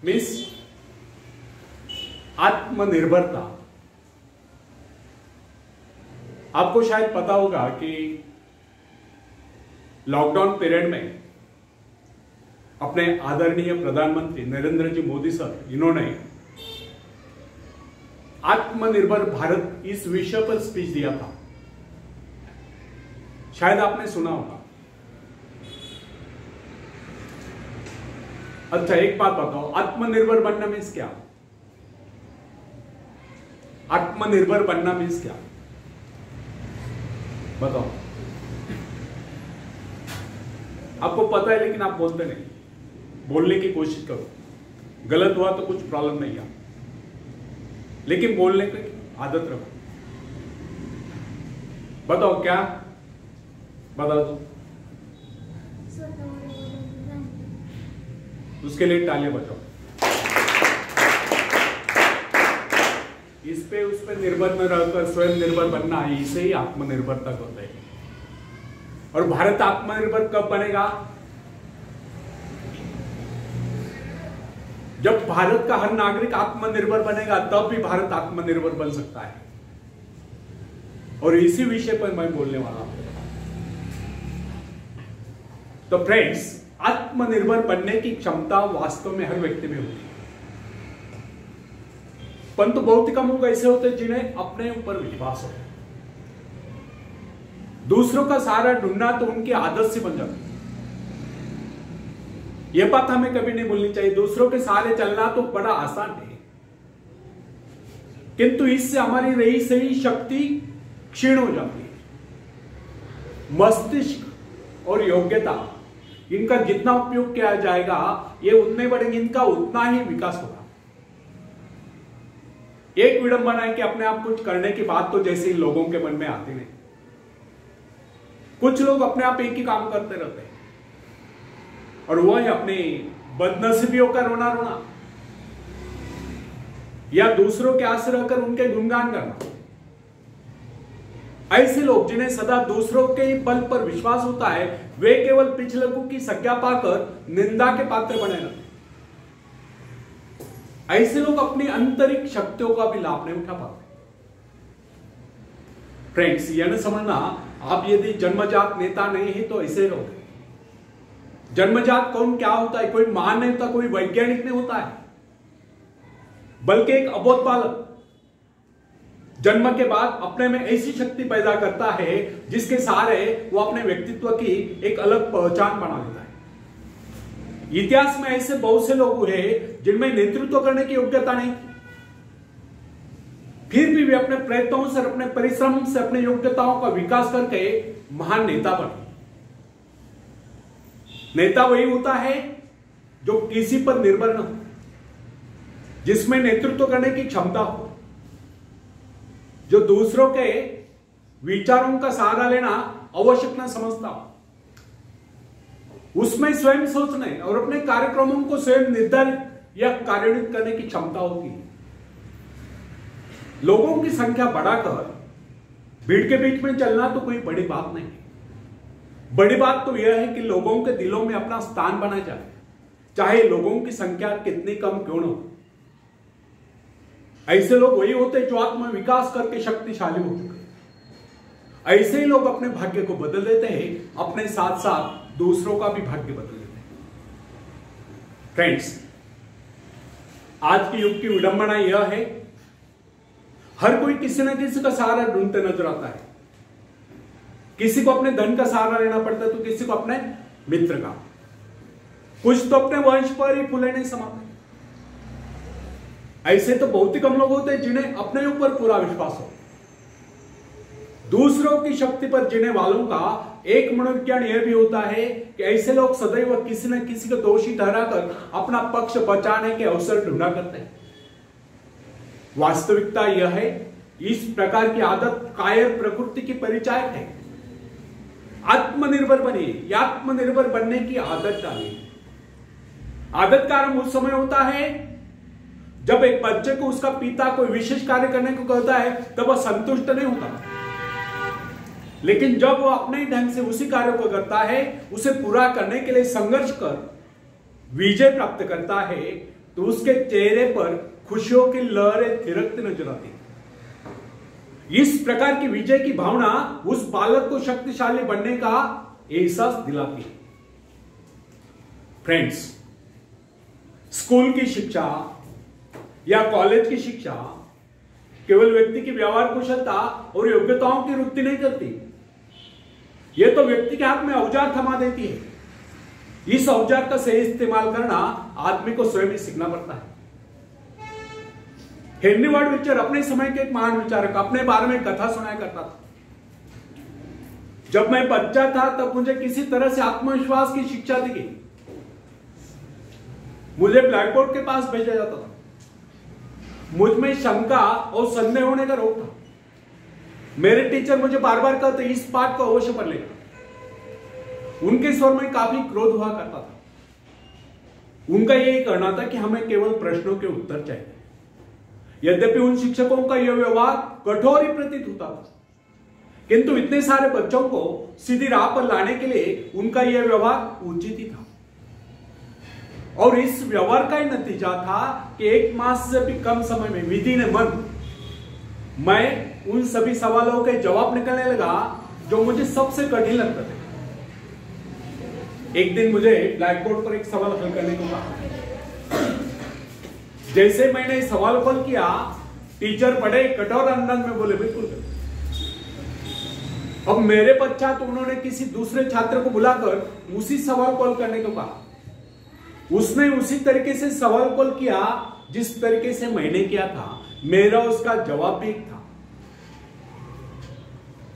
Miss आत्मनिर्भरता। आपको शायद पता होगा कि लॉकडाउन पीरियड में अपने आदरणीय प्रधानमंत्री नरेंद्र जी मोदी सर, इन्होंने आत्मनिर्भर भारत इस विषय पर स्पीच दिया था। शायद आपने सुना होगा। अच्छा, एक बात बताओ, आत्मनिर्भर बनना मीन्स क्या? आत्मनिर्भर बनना मीन्स क्या बताओ? आपको पता है लेकिन आप बोलते नहीं। बोलने की कोशिश करो, गलत हुआ तो कुछ प्रॉब्लम नहीं है, लेकिन बोलने की आदत रखो। बताओ क्या? बता दो। उसके लिए तालियां बजाओ। इस पे उस पे निर्भर न रहकर स्वयं निर्भर बनना है, इसे ही आत्मनिर्भरता कहते हैं। और भारत आत्मनिर्भर कब बनेगा? जब भारत का हर नागरिक आत्मनिर्भर बनेगा तब भी भारत आत्मनिर्भर बन सकता है। और इसी विषय पर मैं बोलने वाला हूं। तो फ्रेंड्स, आत्मनिर्भर बनने की क्षमता वास्तव में हर व्यक्ति में होती है, परंतु बहुत ही कम लोग ऐसे होते हैं जिन्हें अपने ऊपर विश्वास हो। दूसरों का सहारा ढूंढना तो उनकी आदत से बन जाती है। यह बात हमें कभी नहीं भूलनी चाहिए। दूसरों के सहारे चलना तो बड़ा आसान है, किंतु इससे हमारी रही सही शक्ति क्षीण हो जाती है। मस्तिष्क और योग्यता, इनका जितना उपयोग किया जाएगा ये उतने बढ़ेंगे, इनका उतना ही विकास होगा। एक विडंबना है कि अपने आप कुछ करने की बात तो जैसे ही लोगों के मन में आती नहीं। कुछ लोग अपने आप एक ही काम करते रहते हैं, और वह है अपनी बदनसीबियों का रोना रोना, या दूसरों के आस रहकर उनके गुणगान करना। ऐसे लोग जिन्हें सदा दूसरों के बल पर विश्वास होता है, वे केवल पिछलकों की संज्ञा पाकर निंदा के पात्र बने रहते। ऐसे लोग अपनी आंतरिक शक्तियों का भी लाभ नहीं उठा पाते। फ्रेंड्स, यह न समझना आप यदि जन्मजात नेता नहीं है तो ऐसे लोग। जन्मजात कौन क्या होता है? कोई महान नहीं होता, कोई वैज्ञानिक नहीं होता है, बल्कि एक अबोध बालक जन्म के बाद अपने में ऐसी शक्ति पैदा करता है जिसके सहारे वो अपने व्यक्तित्व की एक अलग पहचान बना लेता है। इतिहास में ऐसे बहुत से लोग हुए जिनमें नेतृत्व करने की योग्यता नहीं थी, फिर भी वे अपने प्रयत्नों से, अपने परिश्रम से, अपने योग्यताओं का विकास करके महान नेता बने। नेता वही होता है जो किसी पर निर्भर न हो, जिसमें नेतृत्व करने की क्षमता हो, जो दूसरों के विचारों का सहारा लेना आवश्यक न समझता हो, उसमें स्वयं सोचने और अपने कार्यक्रमों को स्वयं निर्धारित या कार्यान्वित करने की क्षमता होती है। लोगों की संख्या बढ़ाकर भीड़ के बीच में चलना तो कोई बड़ी बात नहीं है। बड़ी बात तो यह है कि लोगों के दिलों में अपना स्थान बना जाए, चाहे लोगों की संख्या कितनी कम क्यों न हो। ऐसे लोग वही होते हैं जो आत्म विकास करके शक्तिशाली हो चुके। ऐसे ही लोग अपने भाग्य को बदल देते हैं, अपने साथ साथ दूसरों का भी भाग्य बदल देते हैं। फ्रेंड्स, आज के युग की विडंबना यह है, हर कोई किसी न किसी का सहारा ढूंढते नजर आता है। किसी को अपने धन का सहारा लेना पड़ता है तो किसी को अपने मित्र का, कुछ तो अपने वंश पर ही फूले नहीं समाते। ऐसे तो बहुत ही कम लोग होते हैं जिन्हें अपने ऊपर पूरा विश्वास हो। दूसरों की शक्ति पर जीने वालों का एक मनोविज्ञान यह भी होता है कि ऐसे लोग सदैव किसी न किसी को दोषी ठहराकर अपना पक्ष बचाने के अवसर ढूंढा करते हैं। वास्तविकता यह है, इस प्रकार की आदत कायर प्रकृति की परिचायक है। आत्मनिर्भर बनिए, आत्मनिर्भर बनने की आदत डालिए। आदत का आरंभ उस समय होता है जब एक बच्चे को उसका पिता कोई विशेष कार्य करने को कहता है तब वह संतुष्ट नहीं होता, लेकिन जब वह अपने ढंग से उसी कार्य को करता है, उसे पूरा करने के लिए संघर्ष कर विजय प्राप्त करता है, तो उसके चेहरे पर खुशियों की लहरें थिरकती नजर आती है। इस प्रकार की विजय की भावना उस बालक को शक्तिशाली बनने का एहसास दिलाती है। फ्रेंड्स, स्कूल की शिक्षा या कॉलेज की शिक्षा केवल व्यक्ति की व्यवहार कुशलता और योग्यताओं की वृद्धि नहीं करती, यह तो व्यक्ति के हाथ में औजार थमा देती है। इस औजार का सही इस्तेमाल करना आदमी को स्वयं ही सीखना पड़ता है। हेनरी वार्ड बीचर अपने समय के एक महान विचारक अपने बारे में कथा सुनाया करता था। जब मैं बच्चा था तब मुझे किसी तरह से आत्मविश्वास की शिक्षा दी गई। मुझे ब्लैक बोर्ड के पास भेजा जाता था। मुझ में शंका और संदेह होने का रोग था। मेरे टीचर मुझे बार बार कहते इस पाठ को अवश्य पढ़ लेना। उनके स्वर में काफी क्रोध हुआ करता था। उनका यही कहना था कि हमें केवल प्रश्नों के उत्तर चाहिए। यद्यपि उन शिक्षकों का यह व्यवहार कठोर ही प्रतीत होता था, किंतु इतने सारे बच्चों को सीधी राह पर लाने के लिए उनका यह व्यवहार उचित ही था। और इस व्यवहार का ही नतीजा था कि 1 मास से भी कम समय में विधि ने मन मैं उन सभी सवालों के जवाब निकलने लगा जो मुझे सबसे कठिन लगता था। एक दिन मुझे ब्लैक बोर्ड पर एक सवाल हल करने को कहा। जैसे मैंने सवाल हल किया, टीचर बड़े कठोर अंदाज में बोले बिल्कुल। अब मेरे पश्चात उन्होंने किसी दूसरे छात्र को बुलाकर उसी सवाल को हल करने को कहा। उसने उसी तरीके से सवाल को हल किया जिस तरीके से मैंने किया था। मेरा उसका जवाब भी था।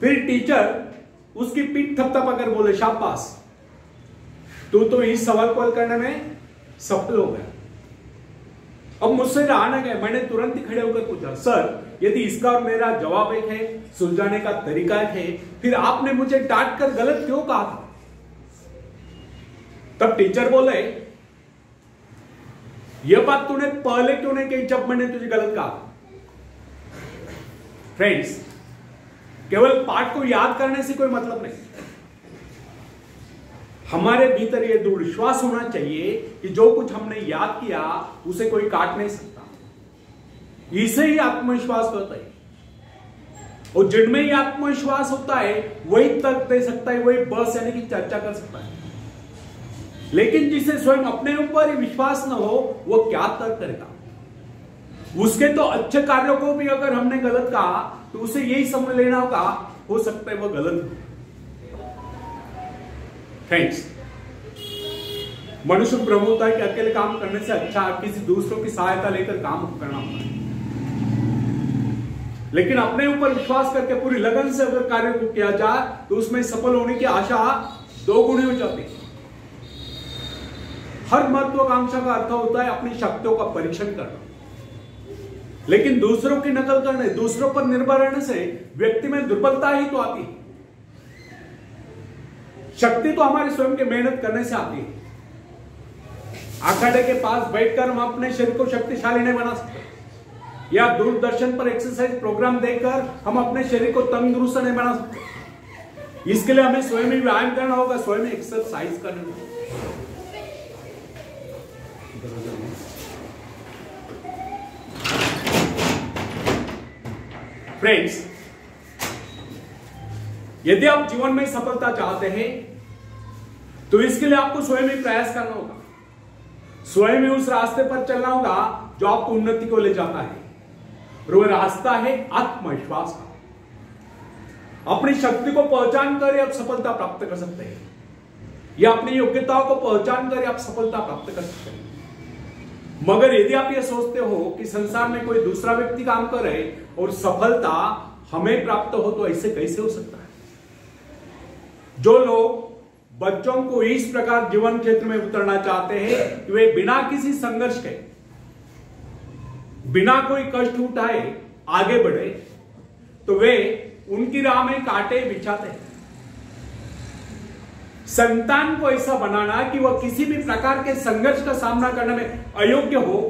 फिर टीचर उसकी पीठ थपथपाकर बोले शाबाश, तू तो इस सवाल को हल करने में सफल हो गया। अब मुझसे रहा न गया, मैंने तुरंत ही खड़े होकर पूछा, सर यदि इसका और मेरा जवाब एक है, सुलझाने का तरीका एक है, फिर आपने मुझे डांट कर गलत क्यों कहा था? तब टीचर बोले, यह बात तूने पहले क्यों नहीं कही जब मैंने तुझे गलत कहा? फ्रेंड्स, केवल पाठ को याद करने से कोई मतलब नहीं। हमारे भीतर यह दृढ़ विश्वास होना चाहिए कि जो कुछ हमने याद किया उसे कोई काट नहीं सकता। इसे ही आत्मविश्वास कहता है। और जिनमें ही आत्मविश्वास होता है वही तर्क दे सकता है, वही बस यानी कि चर्चा कर सकता है। लेकिन जिसे स्वयं अपने ऊपर ही विश्वास न हो वो क्या तर्क करेगा? उसके तो अच्छे कार्यों को भी अगर हमने गलत कहा तो उसे यही समझ लेना होगा, हो सकता है वो गलत हो। फ्रेंड्स, मनुष्य भ्रम होता है कि अकेले काम करने से अच्छा किसी दूसरों की सहायता लेकर काम करना होता है। लेकिन अपने ऊपर विश्वास करके पूरी लगन से अगर कार्य को किया जाए तो उसमें सफल होने की आशा 2 गुनी हो जाती है। हर महत्वाकांक्षा का अर्थ होता है अपनी शक्तियों का परीक्षण करना। लेकिन दूसरों की नकल करने, दूसरों पर निर्भर रहने से व्यक्ति में दुर्बलता ही तो आती है। शक्ति तो हमारे स्वयं के मेहनत करने से आती है। अखाड़े के पास बैठकर हम अपने शरीर को शक्तिशाली नहीं बना सकते, या दूरदर्शन पर एक्सरसाइज प्रोग्राम देखकर हम अपने शरीर को तंदुरुस्त नहीं बना सकते। इसके लिए हमें स्वयं ही व्यायाम करना होगा, स्वयं ही एक्सरसाइज करना होगा। फ्रेंड्स, यदि आप जीवन में सफलता चाहते हैं तो इसके लिए आपको स्वयं ही प्रयास करना होगा, स्वयं ही उस रास्ते पर चलना होगा जो आपको उन्नति को ले जाता है। और वह रास्ता है आत्मविश्वास का। अपनी शक्ति को पहचान कर आप सफलता प्राप्त कर सकते हैं, या अपनी योग्यताओं को पहचान कर आप सफलता प्राप्त कर सकते हैं। मगर यदि आप यह सोचते हो कि संसार में कोई दूसरा व्यक्ति काम कर रहे और सफलता हमें प्राप्त हो, तो ऐसे कैसे हो सकता है? जो लोग बच्चों को इस प्रकार जीवन क्षेत्र में उतरना चाहते हैं कि वे बिना किसी संघर्ष के, बिना कोई कष्ट उठाए आगे बढ़े, तो वे उनकी राह में कांटे बिछाते हैं। संतान को ऐसा बनाना कि वह किसी भी प्रकार के संघर्ष का सामना करने में अयोग्य हो,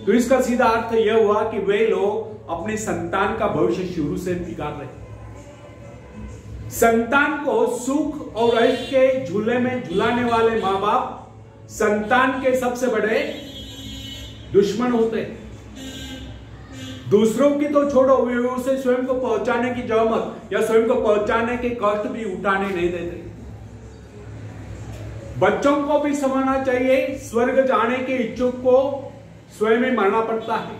तो इसका सीधा अर्थ यह हुआ कि वे लोग अपने संतान का भविष्य शुरू से बिगाड़ रहे हैं। संतान को सुख और ऐश के झूले में झुलाने वाले मां बाप संतान के सबसे बड़े दुश्मन होते हैं। दूसरों की तो छोड़ो, वे उसे स्वयं को पहुंचाने की जहमत या स्वयं को पहुंचाने के कष्ट भी उठाने नहीं देते। बच्चों को भी समझना चाहिए, स्वर्ग जाने के इच्छुक को स्वयं ही मरना पड़ता है।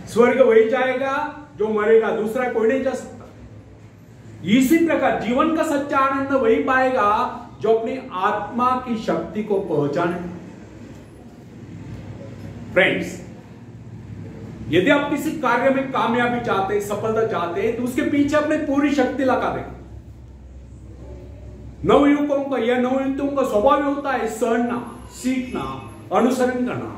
स्वर्ग वही जाएगा जो मरेगा, दूसरा कोई नहीं जा सकता। इसी प्रकार जीवन का सच्चा आनंद वही पाएगा जो अपनी आत्मा की शक्ति को पहचाने। फ्रेंड्स, यदि आप किसी कार्य में कामयाबी चाहते, सफलता चाहते, तो उसके पीछे अपनी पूरी शक्ति लगा दें। नवयुवकों का या नवयुवकों का स्वभाव होता है सहना, सीखना, अनुसरण करना।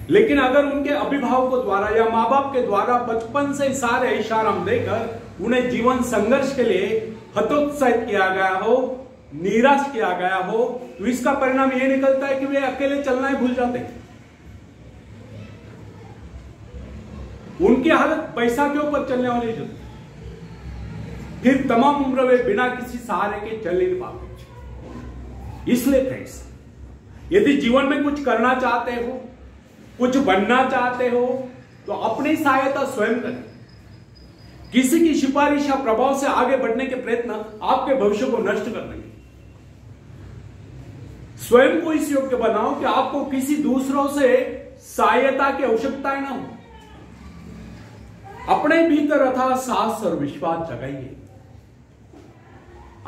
लेकिन अगर उनके अभिभावकों द्वारा या माँ बाप के द्वारा बचपन से सारे इशारा देकर उन्हें जीवन संघर्ष के लिए हतोत्साहित किया गया हो, निराश किया गया हो, तो इसका परिणाम यह निकलता है कि वे अकेले चलना ही भूल जाते हैं। उनकी हालत पैसा के ऊपर चलने वाली होती, फिर तमाम उम्र वे बिना किसी सहारे के चल नहीं पाते। इसलिए फ्रेंड्स, यदि जीवन में कुछ करना चाहते हो, कुछ बनना चाहते हो, तो अपनी सहायता स्वयं करें। किसी की सिफारिश या प्रभाव से आगे बढ़ने के प्रयत्न आपके भविष्य को नष्ट कर देंगे। स्वयं को इस योग्य बनाओ कि आपको किसी दूसरों से सहायता की आवश्यकता न हो। अपने भीतर अथाह साहस और विश्वास जगाइए।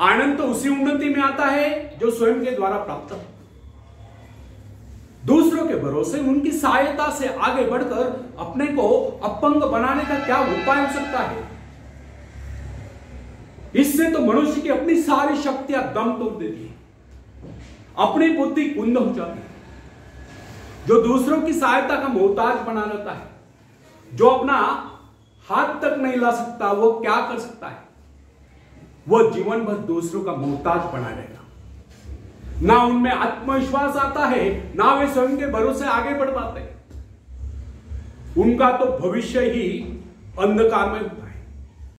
आनंद तो उसी उन्नति में आता है जो स्वयं के द्वारा प्राप्त हो। दूसरों के भरोसे उनकी सहायता से आगे बढ़कर अपने को अपंग बनाने का क्या उपाय हो सकता है? इससे तो मनुष्य की अपनी सारी शक्तियां दम तोड़ देती है, अपनी बुद्धि कुंद हो जाती है। जो दूसरों की सहायता का मोहताज बना लेता है, जो अपना हाथ तक नहीं ला सकता, वो क्या कर सकता है? वो जीवन भर दूसरों का मोहताज बना रहेगा। ना उनमें आत्मविश्वास आता है, ना वे स्वयं के भरोसे आगे बढ़ पाते। उनका तो भविष्य ही अंधकार में